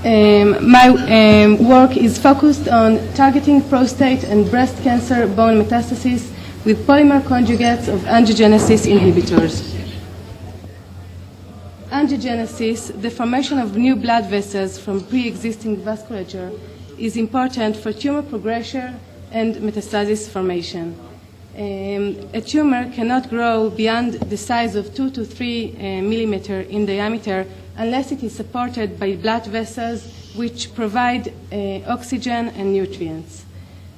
My work is focused on targeting prostate and breast cancer bone metastasis with polymer conjugates of angiogenesis inhibitors. Angiogenesis, the formation of new blood vessels from pre-existing vasculature, is important for tumor progression and metastasis formation. A tumor cannot grow beyond the size of 2 to 3 millimeter in diameter unless it is supported by blood vessels which provide oxygen and nutrients.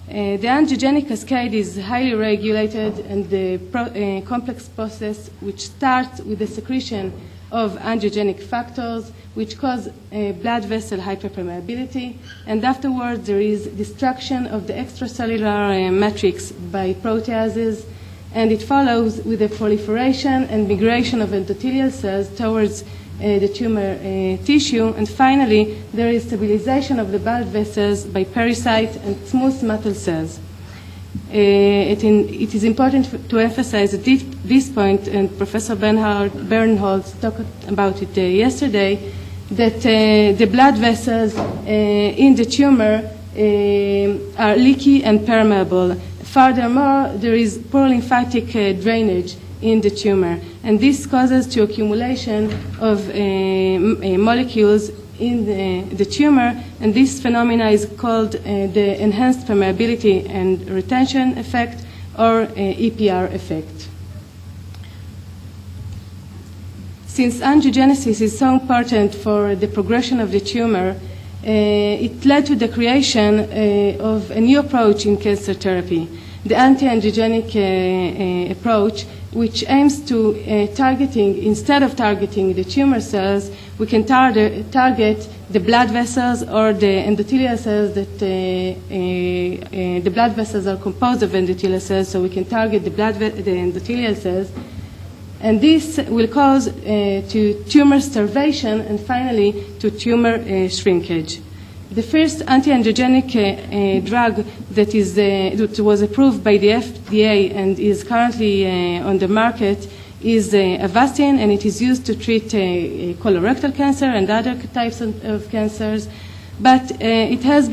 The angiogenic cascade is highly regulated and the complex process which starts with the secretion of angiogenic factors which cause blood vessel hyperpermeability, and afterwards there is destruction of the extracellular matrix by proteases, and it follows with the proliferation and migration of endothelial cells towards the tumor tissue, and finally there is stabilization of the blood vessels by pericyte and smooth muscle cells. It is important to emphasize at this point, and Professor Bernholz talked about it yesterday, that the blood vessels in the tumor are leaky and permeable. Furthermore, there is poor lymphatic drainage in the tumor, and this causes to accumulation of molecules in the tumor, and this phenomena is called the enhanced permeability and retention effect, or EPR effect. Since angiogenesis is so important for the progression of the tumor, it led to the creation of a new approach in cancer therapy, the anti-angiogenic approach, which aims to targeting, instead of targeting the tumor cells, we can target the blood vessels or the endothelial cells that the blood vessels are composed of endothelial cells, so we can target the endothelial cells. And this will cause to tumor starvation and finally to tumor shrinkage. The first anti-angiogenic drug that was approved by the FDA and is currently on the market is Avastin, and it is used to treat colorectal cancer and other types of cancers. But it has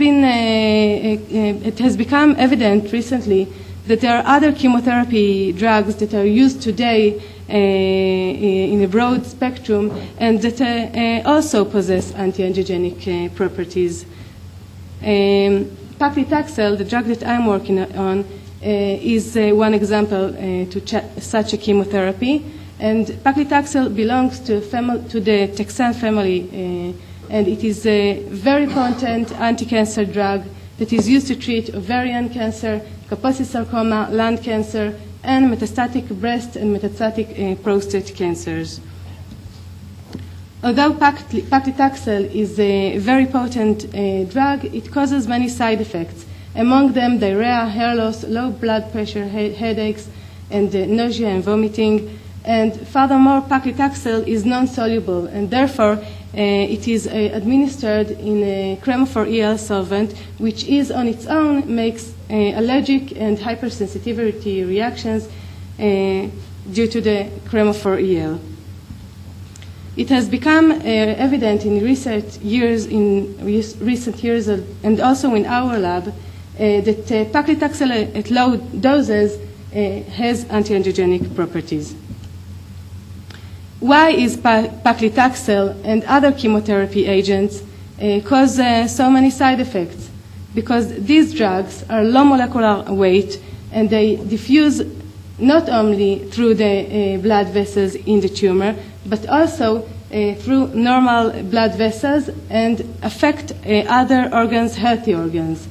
become evident recently that there are other chemotherapy drugs that are used today in a broad spectrum and that also possess anti-angiogenic properties. Paclitaxel, the drug that I'm working on, is one example to such a chemotherapy, and Paclitaxel belongs to the Taxane family, and it is a very potent anti-cancer drug that is used to treat ovarian cancer, Kaposi sarcoma, lung cancer, and metastatic breast and metastatic prostate cancers. Although Paclitaxel is a very potent drug, it causes many side effects. Among them, diarrhea, hair loss, low blood pressure, headaches, and nausea and vomiting. And furthermore, Paclitaxel is non-soluble, and therefore it is administered in a cremophore-EL solvent, which is on its own makes allergic and hypersensitivity reactions due to the cremophore-EL. It has become evident in recent years, and also in our lab, that Paclitaxel at low doses has anti-angiogenic properties. Why is Paclitaxel and other chemotherapy agents cause so many side effects? Because these drugs are low molecular weight and they diffuse not only through the blood vessels in the tumor, but also through normal blood vessels and affect other organs, healthy organs.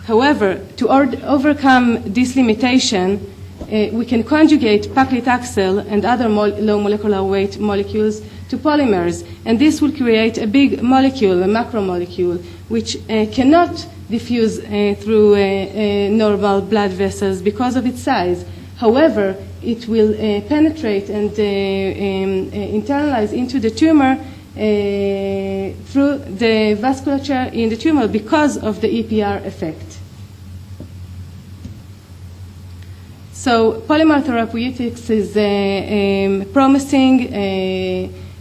However, to overcome this limitation, we can conjugate Paclitaxel and other low molecular weight molecules to polymers, and this will create a big molecule, a macromolecule, which cannot diffuse through normal blood vessels because of its size. However, it will penetrate and internalize into the tumor through the vasculature in the tumor because of the EPR effect. So Polymer Therapeutics is promising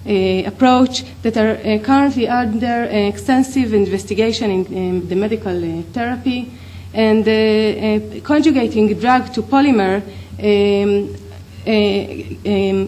approach that are currently under extensive investigation in the medical therapy. And conjugating drug to polymer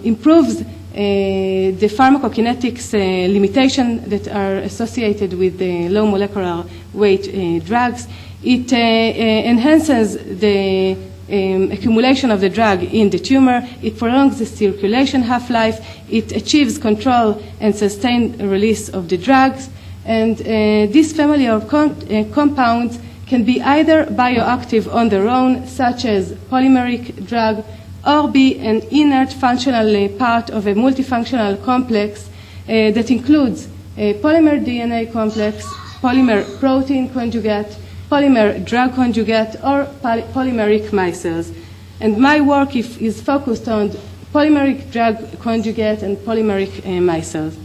improves the pharmacokinetics limitation that are associated with the low molecular weight drugs. It enhances the accumulation of the drug in the tumor. It prolongs the circulation half-life. It achieves control and sustained release of the drugs. And this family of compounds can be either bioactive on their own, such as polymeric drug, or be an inert functional part of a multifunctional complex that includes a polymer DNA complex, polymer protein conjugate, polymer drug conjugate, or polymeric micelles. And my work is focused on polymeric drug conjugate and polymeric micelles.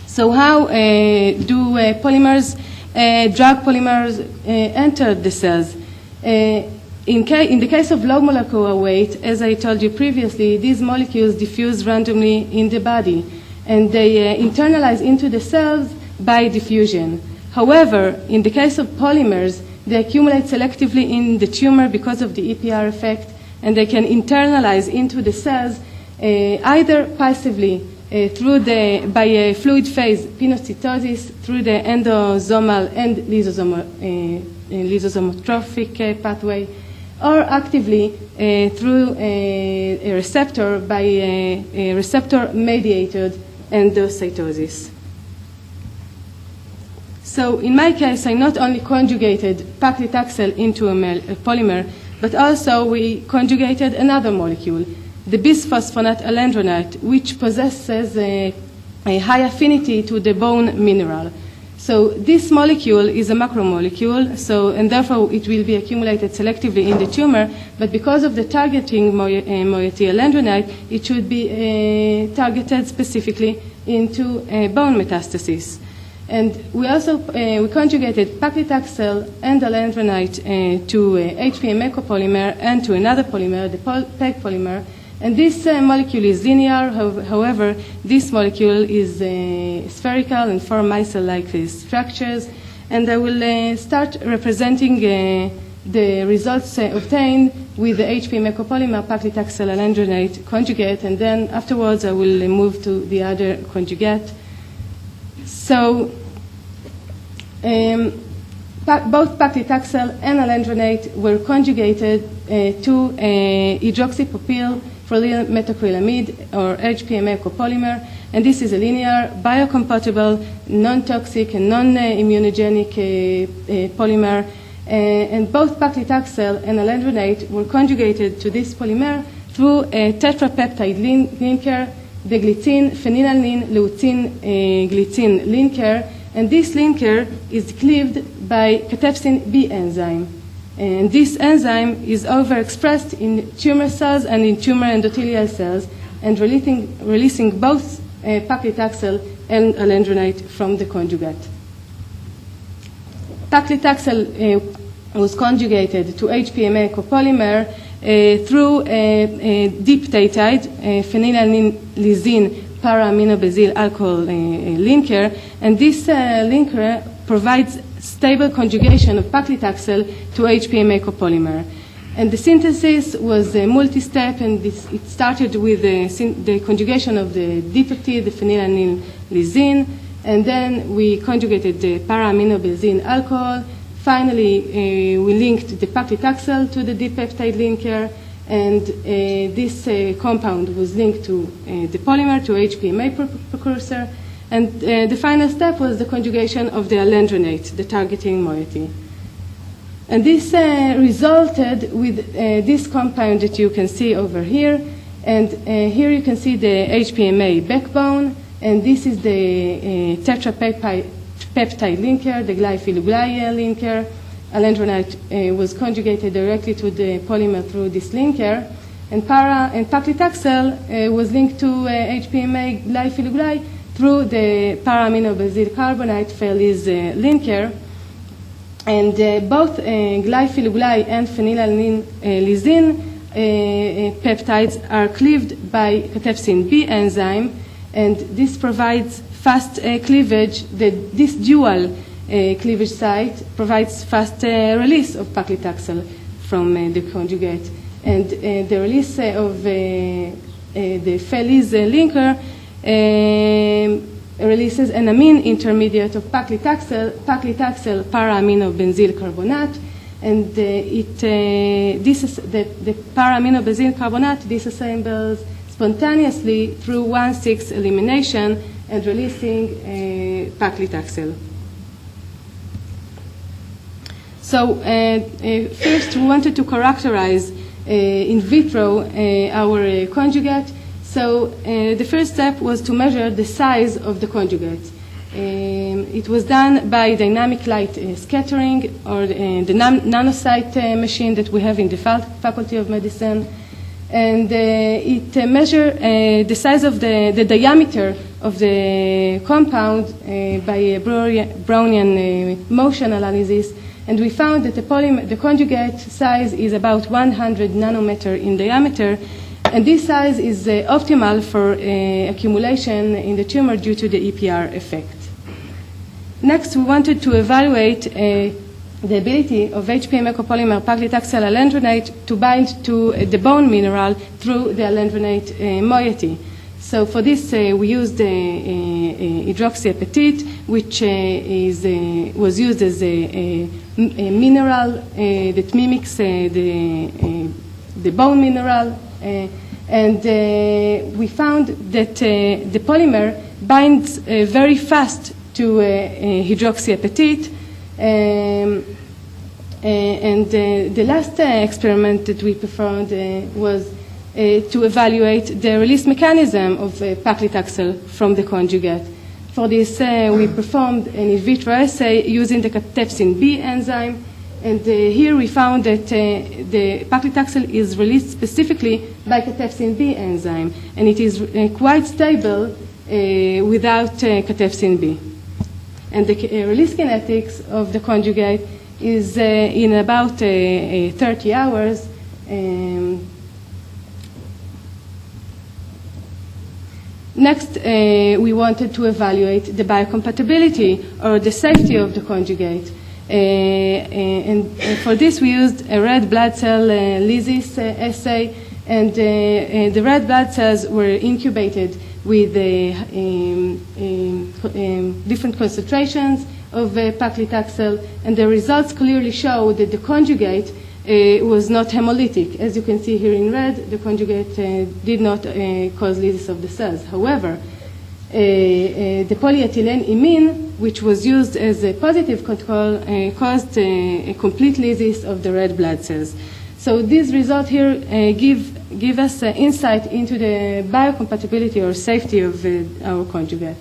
So how do drug polymers enter the cells? In the case of low molecular weight, as I told you previously, these molecules diffuse randomly in the body, and they internalize into the cells by diffusion. However, in the case of polymers, they accumulate selectively in the tumor because of the EPR effect, and they can internalize into the cells either passively by a fluid phase pinocytosis through the endosomal and lysosomotrophic pathway, or actively through a receptor by a receptor-mediated endocytosis. So in my case, I not only conjugated paclitaxel into a polymer, but also we conjugated another molecule, the bisphosphonate alendronate, which possesses a high affinity to the bone mineral. So this molecule is a macromolecule, and therefore it will be accumulated selectively in the tumor, but because of the targeting moiety alendronate, it should be targeted specifically into bone metastasis. And we also we conjugated paclitaxel and alendronate to HPMA copolymer and to another polymer, the PEG polymer. And this molecule is linear. However, this molecule is spherical and form micelle-like structures. And I will start representing the results obtained with the HPMA copolymer paclitaxel alendronate conjugate, and then afterwards I will move to the other conjugate. So both paclitaxel and alendronate were conjugated to hydroxypropyl prolyl metacrylamide, or HPMA copolymer, and this is a linear, biocompatible, non-toxic, and non-immunogenic polymer. And both paclitaxel and alendronate were conjugated to this polymer through a tetrapeptide linker, the glycine, phenylalanine, leucine, glycine linker, and this linker is cleaved by cathepsin B enzyme. And this enzyme is overexpressed in tumor cells and in tumor endothelial cells, and releasing both paclitaxel and alendronate from the conjugate. Paclitaxel was conjugated to HPMA copolymer through a dipeptide, phenylalanine lysine para-aminobenzyl alcohol linker, and this linker provides stable conjugation of paclitaxel to HPMA copolymer. And the synthesis was multi-step, and it started with the conjugation of the dipeptide, the phenylalanine lysine, and then we conjugated the para-aminobenzyl alcohol. Finally, we linked the paclitaxel to the dipeptide linker, and this compound was linked to the polymer, to HPMA precursor. And the final step was the conjugation of the alendronate, the targeting moiety. And this resulted with this compound that you can see over here. And here you can see the HPMA backbone, and this is the tetrapeptide linker, the glyphylugly linker. Alendronate was conjugated directly to the polymer through this linker. And paclitaxel was linked to HPMA glyphylugly through the para-aminobenzyl carbonate Feliz linker. And both glyphylugly and phenylalanine lysine peptides are cleaved by cathepsin B enzyme, and this provides fast cleavage. This dual cleavage site provides fast release of paclitaxel from the conjugate, and the release of the Feliz linker releases an amine intermediate of paclitaxel para-aminobenzyl carbonate, and the para-aminobenzyl carbonate disassembles spontaneously through 1,6 elimination and releasing paclitaxel. So first we wanted to characterize in vitro our conjugate. So the first step was to measure the size of the conjugate. It was done by dynamic light scattering, or the Nanoscience machine that we have in the Faculty of Medicine. And it measured the size of the diameter of the compound by a Brownian motion analysis. And we found that the conjugate size is about 100 nanometer in diameter. And this size is optimal for accumulation in the tumor due to the EPR effect. Next, we wanted to evaluate the ability of HPA mecopolymer paclitaxel alendronate to bind to the bone mineral through the alendronate moiety. So for this, we used hydroxyapatite, which was used as a mineral that mimics the bone mineral. And we found that the polymer binds very fast to hydroxyapatite. And the last experiment that we performed was to evaluate the release mechanism of paclitaxel from the conjugate. For this, we performed an in vitro assay using the cathepsin B enzyme. And here we found that the paclitaxel is released specifically by cathepsin B enzyme, and it is quite stable without cathepsin B. And the release kinetics of the conjugate is in about 30 hours. Next, we wanted to evaluate the biocompatibility or the safety of the conjugate. And for this, we used a red blood cell lysis assay, and the red blood cells were incubated with different concentrations of paclitaxel, and the results clearly show that the conjugate was not hemolytic. As you can see here in red, the conjugate did not cause lysis of the cells. However, the polyethylene imine, which was used as a positive control, caused a complete lysis of the red blood cells. So these results here give us insight into the biocompatibility or safety of our conjugate.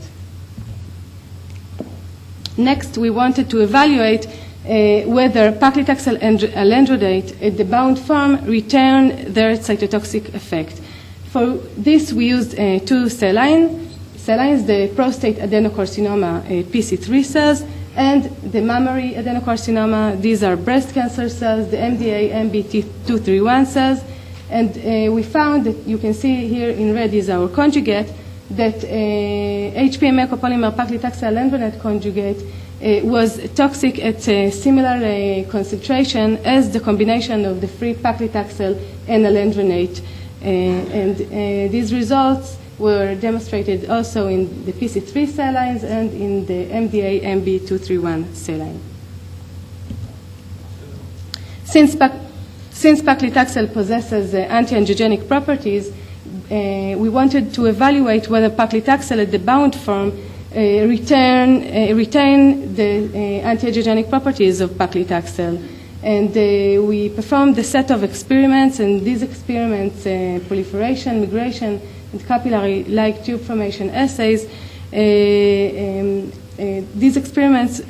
Next, we wanted to evaluate whether paclitaxel and alendronate at the bound form return their cytotoxic effect. For this, we used two cell lines, the prostate adenocarcinoma PC3 cells and the mammary adenocarcinoma. These are breast cancer cells, the MDA-MB231 cells. And we found that, you can see here in red is our conjugate, that HPA mecopolymer paclitaxel alendronate conjugate was toxic at a similar concentration as the combination of the free paclitaxel and alendronate. And these results were demonstrated also in the PC3 cell lines and in the MDA-MB231 cell line. Since paclitaxel possesses anti-angiogenic properties, we wanted to evaluate whether paclitaxel at the bound form retain the anti-angiogenic properties of paclitaxel. And we performed a set of experiments, and these experiments, proliferation, migration, and capillary-like tube formation assays, these experiments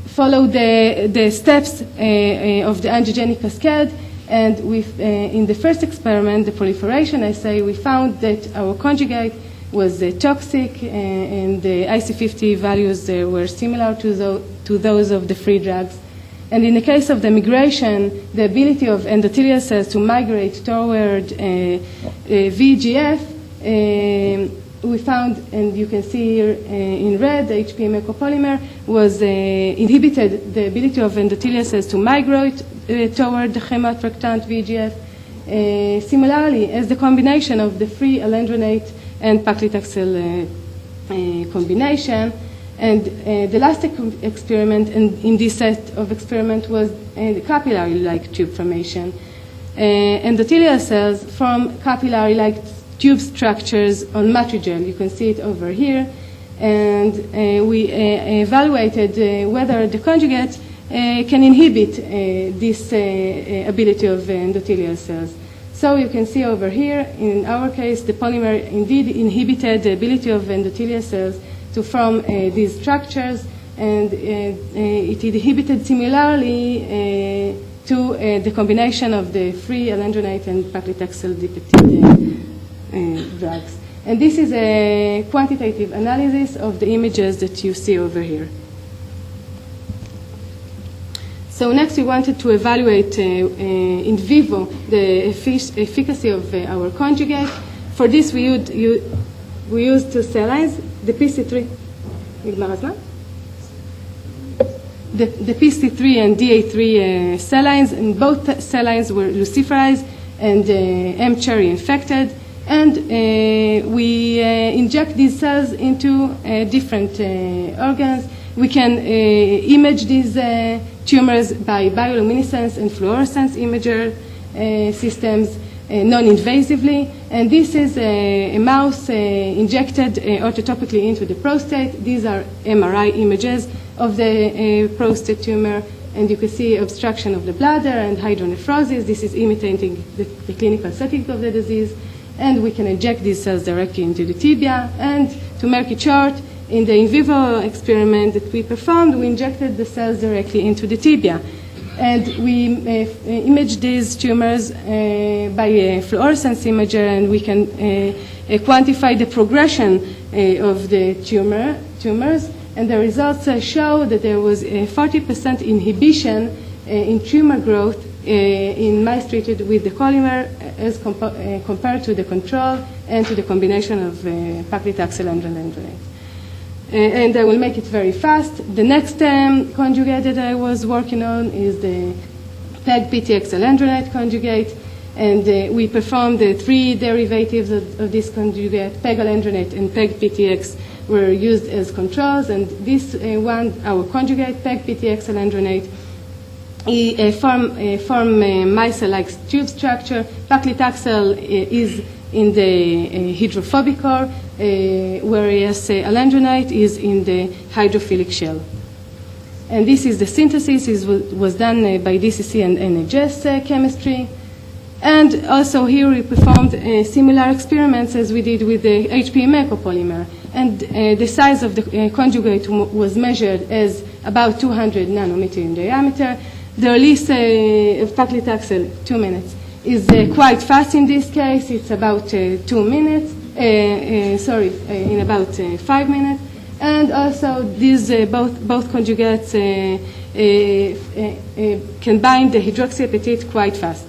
follow the steps of the angiogenic cascade. And in the first experiment, the proliferation assay, we found that our conjugate was toxic, and the IC50 values were similar to those of the free drugs. And in the case of the migration, the ability of endothelial cells to migrate toward VEGF, we found, and you can see here in red, the HPMA copolymer was inhibited the ability of endothelial cells to migrate toward the chemoattractant VEGF. Similarly, as the combination of the free alendronate and paclitaxel combination. And the last experiment in this set of experiment was capillary-like tube formation. Endothelial cells form capillary-like tube structures on matrigel. You can see it over here. And we evaluated whether the conjugate can inhibit this ability of endothelial cells. So you can see over here, in our case, the polymer indeed inhibited the ability of endothelial cells to form these structures, and it inhibited similarly to the combination of the free alendronate and paclitaxel dipeptide drugs. And this is a quantitative analysis of the images that you see over here. So next we wanted to evaluate in vivo the efficacy of our conjugate. For this we used two cell lines, the PC3, the PC3 and DA3 cell lines, and both cell lines were luciferized and M-cherry infected. And we inject these cells into different organs. We can image these tumors by bioluminescence and fluorescence imager systems non-invasively. And this is a mouse injected orthotopically into the prostate. These are MRI images of the prostate tumor. And you can see obstruction of the bladder and hydronephrosis. This is imitating the clinical setting of the disease. And we can inject these cells directly into the tibia. And to make it short, in the in vivo experiment that we performed, we injected the cells directly into the tibia. And we imaged these tumors by a fluorescence imager, and we can quantify the progression of the tumors. And the results show that there was a 40% inhibition in tumor growth in mice treated with the polymer as compared to the control and to the combination of paclitaxel and alendronate. And I will make it very fast. The next conjugate that I was working on is the PEG-PTX alendronate conjugate. And we performed the three derivatives of this conjugate. PEG alendronate and PEG-PTX were used as controls. And this one, our conjugate, PEG-PTX alendronate, form micelle-like tube structure. Paclitaxel is in the hydrophobic core, whereas alendronate is in the hydrophilic shell. And this is the synthesis. It was done by DCC and NHS chemistry. And also here we performed similar experiments as we did with the HPMA copolymer. And the size of the conjugate was measured as about 200 nanometer in diameter. The release of paclitaxel, 2 minutes, is quite fast in this case. It's about 2 minutes, in about 5 minutes. And also these both conjugates can bind the hydroxyapatite quite fast.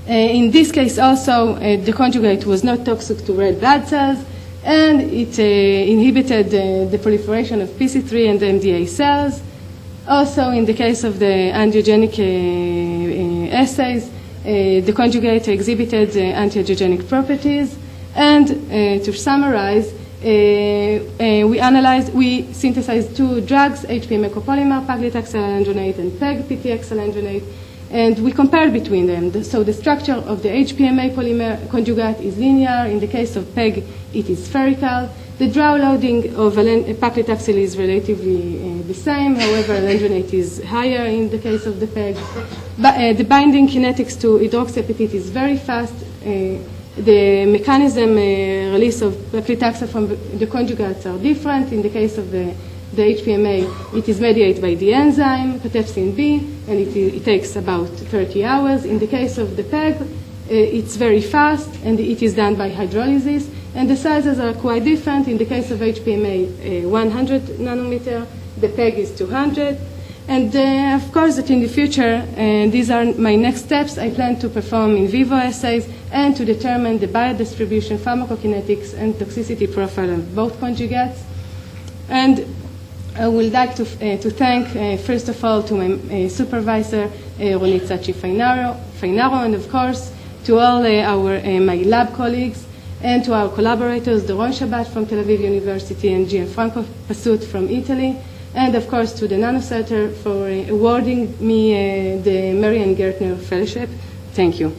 In this case also, the conjugate was not toxic to red blood cells, and it inhibited the proliferation of PC3 and MDA cells. Also, in the case of the angiogenic assays, the conjugate exhibited anti-angiogenic properties. And to summarize, we synthesized two drugs, HPMA copolymer, paclitaxel alendronate, and PEG-PTX alendronate, and we compared between them. So the structure of the HPMA polymer conjugate is linear. In the case of PEG, it is spherical. The draw loading of paclitaxel is relatively the same. However, alendronate is higher in the case of the PEG. But the binding kinetics to hydroxyapatite is very fast. The mechanism release of paclitaxel from the conjugates are different. In the case of the HPMA, it is mediated by the enzyme, cathepsin B, and it takes about 30 hours. In the case of the PEG, it's very fast, and it is done by hydrolysis. And the sizes are quite different. In the case of HPMA, 100 nanometer, the PEG is 200. And of course, that in the future, these are my next steps. I plan to perform in vivo assays and to determine the biodistribution, pharmacokinetics, and toxicity profile of both conjugates. And I would like to thank, first of all, to my supervisor, Ronit Sachi-Fainaro, and of course, to all my lab colleagues, and to our collaborators, Doron Shabbat from Tel Aviv University and Gianfranco Pasut from Italy, and of course to the Nanocenter for awarding me the Marian Gertner Fellowship. Thank you.